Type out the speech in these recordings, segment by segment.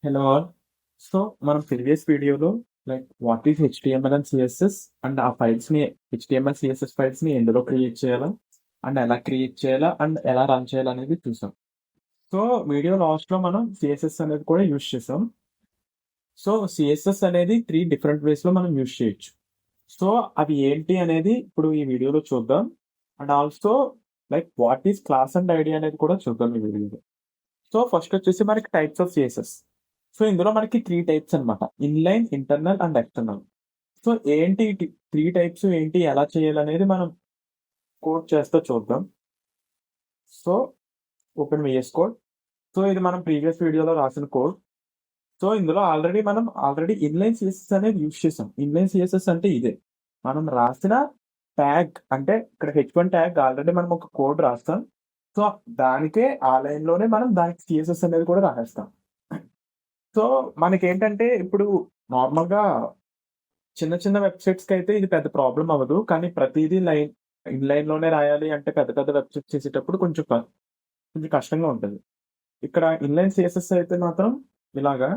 Hello all. So, మనం previous వీడియోలో what is HTML and CSS and ఆ ఫైల్స్‌ని HTML, CSS ఫైల్స్‌ని ఎందులో క్రియేట్ చేయాలా? అండ్ ఎలా క్రియేట్ చేయాలా? అండ్ ఎలా రన్ చేయాలనేది చూసాం. సో, వీడియో లాస్ట్‌లో మనం సీఎస్ఎస్ అనేది కూడా యూజ్ చేసాం. సో, సీఎస్ఎస్ అనేది 3 డిఫరెంట్ వేస్‌లో మనం యూజ్ చేయొచ్చు. సో, అవి ఏంటి అనేది ఇప్పుడు ఈ వీడియోలో చూద్దాం. And also what is class and ID అనేది కూడా చూద్దాం ఈ వీడియోలో. సో, ఫస్ట్ వచ్చేసి మనకి టైప్స్ ఆఫ్ సీఎస్ఎస్. సో, ఇందులో మనకి 3 టైప్స్ అన్నమాట. Inline, internal and external. So, ఏంటి 3 టైప్స్ ఏంటి? ఎలా చేయాలనేది మనం కోడ్ చేస్తే చూద్దాం. So, open VS code. So, ఇది మనం ప్రీవియస్ వీడియోలో రాసిన కోడ్. సో, ఇందులో ఆల్రెడీ ఇన్‌లైన్ సీఎస్ఎస్ అనేది యూజ్ చేసాం. ఇన్‌లైన్ సీఎస్ఎస్ అంటే ఇదే. మనం రాసిన ట్యాగ్ అంటే ఇక్కడ హెచ్1 ట్యాగ్ ఆల్రెడీ మనం ఒక కోడ్ రాస్తాం. సో, దానికే ఆ లైన్‌లోనే మనం దానికి సీఎస్ఎస్ అనేది కూడా రాసేస్తాం. సో, మనకేంటంటే ఇప్పుడు నార్మల్‌గా చిన్న చిన్న వెబ్‌సైట్స్‌కైతే ఇది పెద్ద ప్రాబ్లమ్ అవ్వదు. కానీ ప్రతీదీ ఇన్‌లైన్‌లోనే రాయాలి అంటే పెద్ద పెద్ద వెబ్‌సైట్స్ చేసేటప్పుడు కొంచెం కష్టంగా ఉంటది. ఇక్కడ ఇన్‌లైన్ సీఎస్ఎస్ అయితే మాత్రం ఇలాగా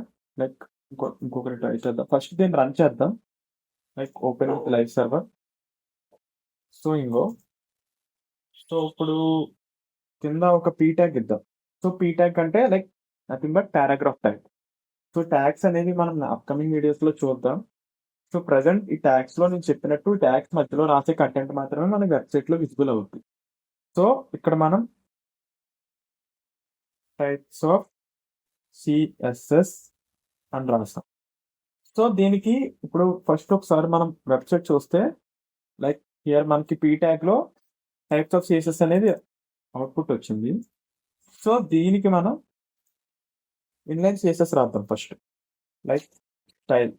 ఇంకొకటి ట్రై చేద్దాం. ఫస్ట్ దీన్ని రన్ చేద్దాం. Open with live server. So, ఇంగో ఇప్పుడు కింద ఒక పీ ట్యాగ్ ఇద్దాం. సో, పీ ట్యాగ్ అంటే nothing but paragraph tag. So, tags అనేవి మనం అప్‌కమింగ్ వీడియోస్‌లో చూద్దాం. సో, ప్రెజెంట్ ఈ ట్యాగ్స్‌లో నేను చెప్పినట్టు ఈ ట్యాగ్స్ మధ్యలో రాసే కంటెంట్ మాత్రమే మన వెబ్‌సైట్‌లో విజిబుల్ అవుద్ది. సో, ఇక్కడ మనం టైప్స్ ఆఫ్ సీఎస్ఎస్ అని రాస్తాం. సో, దీనికి ఇప్పుడు ఫస్ట్ ఒకసారి మనం వెబ్‌సైట్ చూస్తే హియర్ మనకి పీ ట్యాగ్‌లో టైప్స్ ఆఫ్ సీఎస్ఎస్ అనేది అవుట్‌పుట్ వచ్చింది. సో, దీనికి మనం ఇన్‌లైన్ సీఎస్ఎస్ రాద్దాం ఫస్ట్. Like style.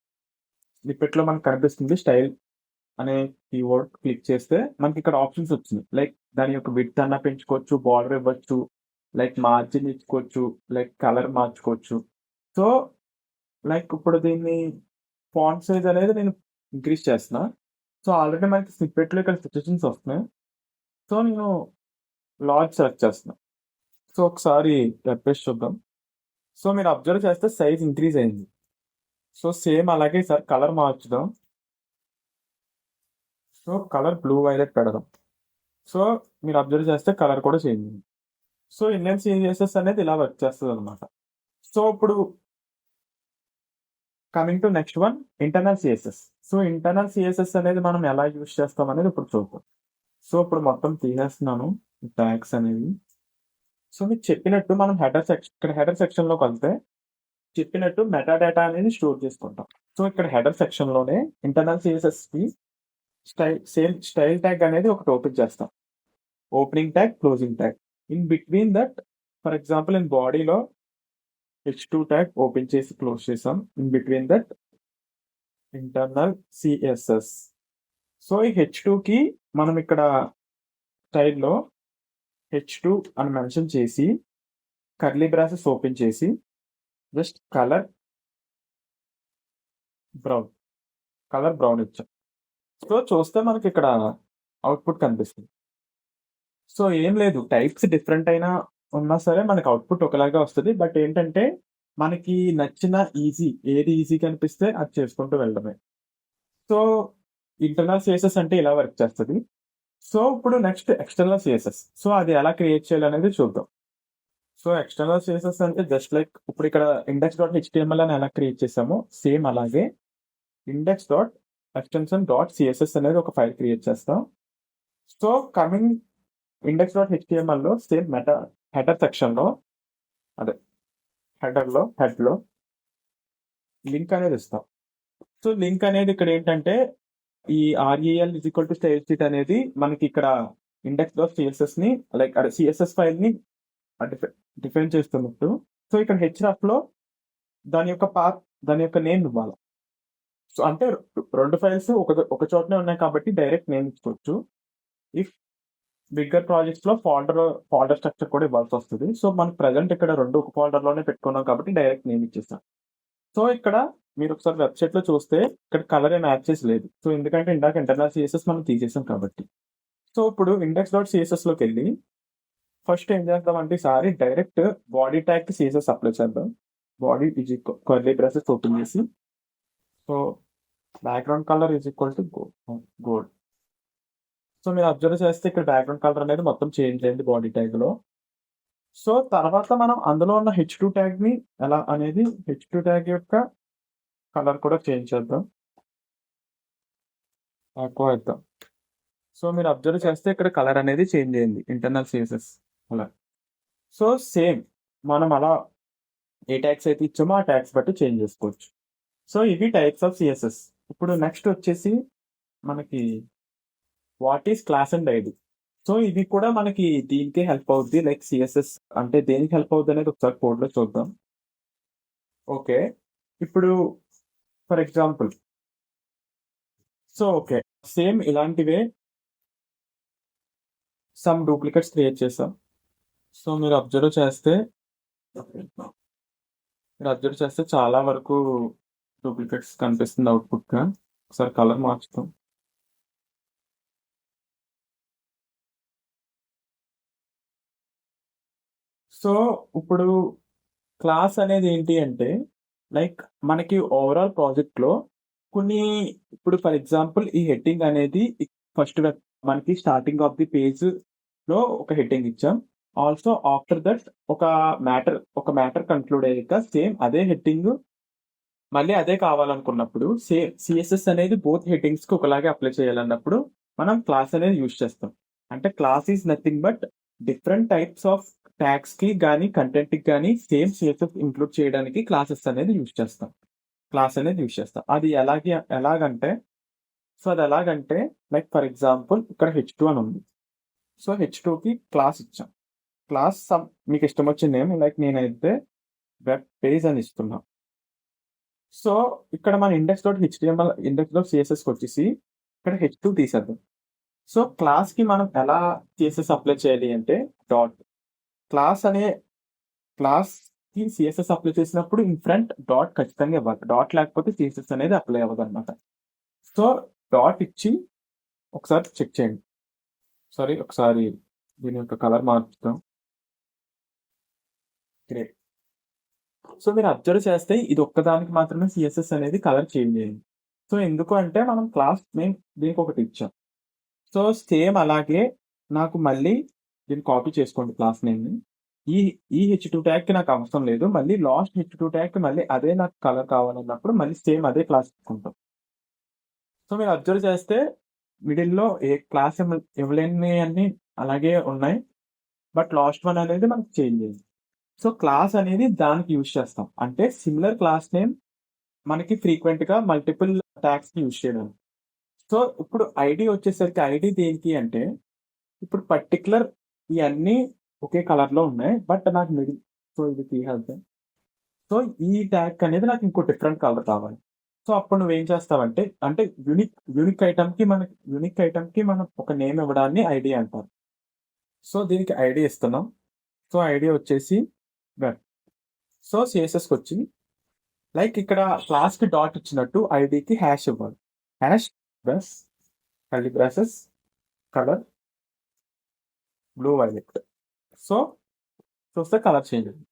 స్నిప్పెట్‌లో మనకు కనిపిస్తుంది స్టైల్ అనే కీవర్డ్ క్లిక్ చేస్తే మనకిక్కడ ఆప్షన్స్ వచ్చినాయి. దాని యొక్క విడ్త్ అన్నా పెంచుకోవచ్చు, బార్డర్ ఇవ్వచ్చు, మార్జిన్ ఇచ్చుకోవచ్చు, కలర్ మార్చుకోవచ్చు. సో, ఇప్పుడు దీన్ని ఫాంట్ సైజ్ అనేది నేను ఇంక్రీజ్ చేస్తున్నా. సో, ఆల్రెడీ మనకి స్నిప్పెట్‌లో ఇక్కడ సజెషన్స్ వస్తున్నాయి. సో, నేను లార్జ్ సెలెక్ట్ చేస్తున్నా. సో, ఒకసారి రిఫ్రెష్ చూద్దాం. సో, మీరు అబ్జర్వ్ చేస్తే సైజ్ ఇంక్రీజ్ అయింది. సో, సేమ్ అలాగే ఈసారి కలర్ మార్చుదాం. సో, కలర్ బ్లూ వైలెట్ పెడదాం. సో, మీరు అబ్జర్వ్ చేస్తే కలర్ కూడా చేంజ్ అయింది. సో, ఇన్‌లైన్ సీఎస్ఎస్ అనేది ఇలా వర్క్ చేస్తదనమాట. సో, ఇప్పుడు coming to next one internal CSS. So, internal CSS అనేది మనం ఎలా యూజ్ చేస్తాం అనేది ఇప్పుడు చూద్దాం. సో, ఇప్పుడు మొత్తం తీసేస్తున్నాను ట్యాగ్స్ అనేవి. సో, మీకు చెప్పినట్టు మనం హెడర్ సెక్షన్‌లోకి వెళ్తే చెప్పినట్టు మెటా డేటా అనేది స్టోర్ చేసుకుంటాం. సో, ఇక్కడ హెడర్ సెక్షన్‌లోనే ఇంటర్నల్ సీఎస్ఎస్‌కి స్టైల్ ట్యాగ్ అనేది ఒకటి ఓపెన్ చేస్తాం. Opening tag, closing tag. In between that for example బాడీలో హెచ్2 ట్యాగ్ ఓపెన్ చేసి క్లోజ్ చేసాం. In between that internal CSS. So, ఈ హెచ్2కి మనం ఇక్కడ స్టైల్‌లో హెచ్2 అని మెన్షన్ చేసి కర్లీ బ్రాసెస్ ఓపెన్ చేసి జస్ట్ బ్రౌన్ ఇచ్చాం. సో, చూస్తే మనకి ఇక్కడ అవుట్‌పుట్ కనిపిస్తుంది. సో, ఏం లేదు టైప్స్ డిఫరెంట్ అయినా ఉన్నా సరే మనకి అవుట్‌పుట్ ఒకలాగే వస్తది. బట్ ఏంటంటే మనకి నచ్చిన ఏది ఈజీగా అనిపిస్తే అది చేసుకుంటూ వెళ్ళడమే. సో, ఇంటర్నల్ సీఎస్ఎస్ అంటే ఇలా వర్క్ చేస్తది. సో, ఇప్పుడు నెక్స్ట్ ఎక్స్‌టర్నల్ సీఎస్ఎస్. సో, అది ఎలా క్రియేట్ చేయాలనేది చూద్దాం. సో, ఎక్స్‌టర్నల్ సీఎస్ఎస్ అంటే జస్ట్ ఇప్పుడు ఇక్కడ index.html అని ఎలా క్రియేట్ చేసామో సేమ్ అలాగే index.extension.css అనేది ఒక ఫైల్ క్రియేట్ చేస్తాం. సో, కమింగ్ index.htmlలో సేమ్ హెడర్ సెక్షన్‌లో అదే హెడ్‌లో లింక్ అనేది ఇస్తాం. సో, లింక్ అనేది ఇక్కడ ఏంటంటే ఈ rel style sheet అనేది మనకి ఇక్కడ index.cssని CSS ఫైల్‌ని డిఫైన్ చేస్తున్నట్టు. సో, ఇక్కడ hrefలో దాని యొక్క నేమ్ ఇవ్వాలి. సో, అంటే 2 ఫైల్స్ ఒక చోటనే ఉన్నాయి కాబట్టి డైరెక్ట్ నేమ్ ఇచ్చుకోవచ్చు. ఇఫ్ బిగ్గర్ ప్రాజెక్ట్స్‌లో ఫోల్డర్ స్ట్రక్చర్ కూడా ఇవ్వాల్సొస్తది. సో, మనకు ప్రెజెంట్ ఇక్కడ 2 ఒక ఫోల్డర్‌లోనే పెట్టుకున్నాం కాబట్టి డైరెక్ట్ నేమ్ ఇచ్చేసాం. సో, ఇక్కడ మీరు ఒకసారి వెబ్‌సైట్‌లో చూస్తే ఇక్కడ కలర్ ఏం యాడ్ చేసి లేదు. సో, ఎందుకంటే ఇందాక ఇంటర్నల్ సీఎస్ఎస్ మనం తీసేసాం కాబట్టి. సో, ఇప్పుడు ఇండెక్స్.cssలోకెళ్ళి ఫస్ట్ ఏం చేద్దామంటే ఈసారి డైరెక్ట్ బాడీ ట్యాగ్‌కి సీఎస్ఎస్ అప్లై చేద్దాం. Body is equal curly braces open చేసి so background colour is equal to gold. So మీరు అబ్జర్వ్ చేస్తే ఇక్కడ బ్యాక్గ్రౌండ్ కలర్ అనేది మొత్తం చేంజ్ అయింది బాడీ ట్యాగ్లో. సో తర్వాత మనం అందులో ఉన్న H2 ట్యాగ్ని ఎలా అనేది H2 ట్యాగ్ యొక్క కలర్ కూడా చేంజ్ చేద్దాం, ఎక్కువ ఇద్దాం. సో మీరు అబ్జర్వ్ చేస్తే ఇక్కడ కలర్ అనేది చేంజ్ అయింది internal CSS colour. So same మనం అలా ఏ ట్యాగ్స్ అయితే ఇచ్చామో ఆ ట్యాగ్స్ బట్టి చేంజ్ చేసుకోవచ్చు. సో ఇవి టైప్స్ ఆఫ్ సిఎస్ఎస్. ఇప్పుడు నెక్స్ట్ వచ్చేసి మనకి what is class and ID. So ఇది కూడా మనకి దీనికే హెల్ప్ అవుద్ది. లైక్ సిఎస్ఎస్ అంటే దేనికి హెల్ప్ అవుద్ది అనేది ఒకసారి కోడ్లో చూద్దాం. ఓకే, ఇప్పుడు for example so okay same ఇలాంటివే సమ్ డూప్లికేట్స్ క్రియేట్ చేసాం. సో మీరు అబ్జర్వ్ చేస్తే చాలా వరకు డూప్లికేట్స్ కనిపిస్తుంది అవుట్పుట్గా. ఒకసారి కలర్ మార్చుతాం. సో ఇప్పుడు క్లాస్ అనేది ఏంటి అంటే లైక్ మనకి ఓవరాల్ ప్రాజెక్ట్లో కొన్ని ఇప్పుడు ఫర్ ఎగ్జాంపుల్ ఈ హెడ్డింగ్ అనేది ఫస్ట్ మనకి స్టార్టింగ్ ఆఫ్ ది పేజ్ లో ఒక హెడ్డింగ్ ఇచ్చాం. ఆల్సో ఆఫ్టర్ దట్ ఒక మ్యాటర్ కన్క్లూడ్ అయ్యాక సేమ్ అదే హెడ్డింగ్ మళ్ళీ అదే కావాలనుకున్నప్పుడు సేమ్ సిఎస్ఎస్ అనేది బోత్ హెడ్డింగ్స్ కి ఒకలాగే అప్లై చేయాలన్నప్పుడు మనం క్లాస్ అనేది యూజ్ చేస్తాం. అంటే class is nothing but different types of tags కి కానీ కంటెంట్ కి కానీ సేమ్ సిఎస్ఎస్ ఇంక్లూడ్ చేయడానికి క్లాసెస్ అనేది యూజ్ చేస్తాం. అది ఎలాగంటే లైక్ ఫర్ ఎగ్జాంపుల్ ఇక్కడ H2 అని ఉంది. సో H2కి క్లాస్ ఇచ్చాం. క్లాస్ మీకు ఇష్టం వచ్చిన నేమ్, లైక్ నేనైతే వెబ్ పేజ్ అని ఇస్తున్నా. సో ఇక్కడ మన index.html index.css వచ్చేసి ఇక్కడ H2 తీసేద్దాం. సో క్లాస్ కి మనం ఎలా సిఎస్ఎస్ అప్లై చేయాలి అంటే క్లాస్ కి సిఎస్ఎస్ అప్లై చేసినప్పుడు ఇన్ ఫ్రంట్ డాట్ ఖచ్చితంగా ఇవ్వాలి. డాట్ లేకపోతే సిఎస్ఎస్ అనేది అప్లై అవ్వదు అనమాట. సో డాట్ ఇచ్చి ఒకసారి చెక్ చేయండి. ఒకసారి దీని యొక్క కలర్ మార్చుతాం. గ్రేట్. సో మీరు అబ్జర్వ్ చేస్తే ఇది ఒక్కదానికి మాత్రమే సిఎస్ఎస్ అనేది కలర్ చేంజ్ అయ్యింది. సో ఎందుకు అంటే మనం క్లాస్ నేమ్ దీనికి ఒకటి ఇచ్చాం. సో సేమ్ అలాగే నాకు మళ్ళీ దీన్ని కాపీ చేసుకోండి క్లాస్ నేమ్ని. ఈ H2 ట్యాగ్కి నాకు అవసరం లేదు. మళ్ళీ లాస్ట్ H2 ట్యాగ్కి మళ్ళీ అదే నాకు కలర్ కావాలన్నప్పుడు మళ్ళీ సేమ్ అదే క్లాస్ ఇచ్చుకుంటాం. సో మీరు అబ్జర్వ్ చేస్తే మిడిల్లో ఏ క్లాస్ ఇవ్వలేని అన్ని అలాగే ఉన్నాయి, బట్ లాస్ట్ వన్ అనేది మనకు చేంజ్ అయింది. సో క్లాస్ అనేది దానికి యూజ్ చేస్తాం. అంటే సిమిలర్ క్లాస్ నేమ్ మనకి ఫ్రీక్వెంట్ గా మల్టిపుల్ ట్యాగ్స్ కి యూజ్ చేయడం. సో ఇప్పుడు ఐడి వచ్చేసరికి ఐడి దేనికి అంటే ఇప్పుడు పర్టికులర్ ఇవన్నీ ఒకే కలర్ లో ఉన్నాయి, బట్ నాకు మిడిల్ సో ఇది తీసేద్దాం. సో ఈ ట్యాగ్ అనేది నాకు ఇంకో డిఫరెంట్ కలర్ కావాలి. సో అప్పుడు నువ్వేం చేస్తావంటే అంటే యూనిక్ ఐటమ్ కి మనం ఒక నేమ్ ఇవ్వడాన్ని ఐడి అంటారు. సో దీనికి ఐడి ఇస్తున్నాం. సో ఐడి వచ్చేసి వెబ్. సో సిఎస్ఎస్కి వచ్చి లైక్ ఇక్కడ క్లాస్ కి డాట్ ఇచ్చినట్టు ఐడికి హ్యాష్ ఇవ్వాలి. Hash plus curly braces colour blue violet. So చూస్తే కలర్ చేంజ్ అయింది.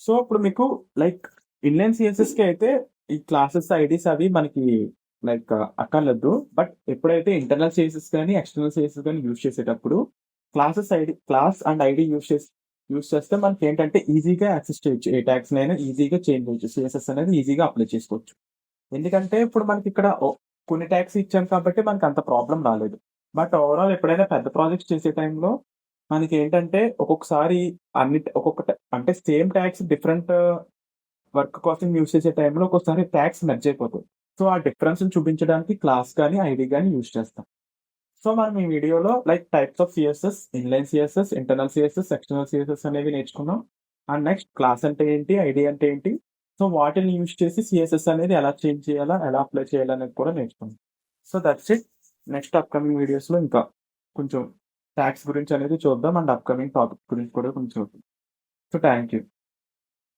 సో ఇప్పుడు మీకు లైక్ ఇన్లైన్ సిఎస్ఎస్ కి అయితే ఈ క్లాసెస్ ఐడీస్ అవి మనకి లైక్ అక్కర్లేదు. బట్ ఎప్పుడైతే ఇంటర్నల్ సిఎస్ఎస్ కానీ ఎక్స్టర్నల్ సిఎస్ఎస్ కానీ యూజ్ చేసేటప్పుడు క్లాస్ అండ్ ఐడి యూజ్ చేస్తే మనకి ఏంటంటే ఈజీగా యాక్సెస్ చేయొచ్చు. ఏ ట్యాగ్స్ అయినా ఈజీగా చేంజ్ చేయొచ్చు. సిఎస్ఎస్ అనేది ఈజీగా అప్లై చేసుకోవచ్చు. ఎందుకంటే ఇప్పుడు మనకి ఇక్కడ కొన్ని ట్యాగ్స్ ఇచ్చాం కాబట్టి మనకి అంత ప్రాబ్లం రాలేదు. బట్ ఓవరాల్ ఎప్పుడైనా పెద్ద ప్రాజెక్ట్స్ చేసే టైంలో మనకి ఏంటంటే ఒక్కొక్కసారి అంటే సేమ్ ట్యాగ్స్ డిఫరెంట్ వర్క్ కోసం యూజ్ చేసే టైంలో ఒక్కొక్కసారి ట్యాగ్స్ మెర్జ్ అయిపోతాయి. సో ఆ డిఫరెన్స్ చూపించడానికి క్లాస్ కానీ ఐడి కానీ యూజ్ చేస్తాం. సో మనం ఈ వీడియోలో like types of CSS, inline CSS, internal CSS, external CSS అనేవి నేర్చుకున్నాం. అండ్ నెక్స్ట్ క్లాస్ అంటే ఏంటి, ఐడి అంటే ఏంటి, సో వాటిని యూజ్ చేసి సిఎస్ఎస్ అనేది ఎలా చేంజ్ చేయాలా, ఎలా అప్లై చేయాలనేది కూడా నేర్చుకున్నాం. So that's it. Next upcoming వీడియోస్లో ఇంకా కొంచెం ట్యాగ్స్ గురించి అనేది చూద్దాం అండ్ అప్కమింగ్ టాపిక్ గురించి కూడా కొంచెం చూద్దాం. So thank you.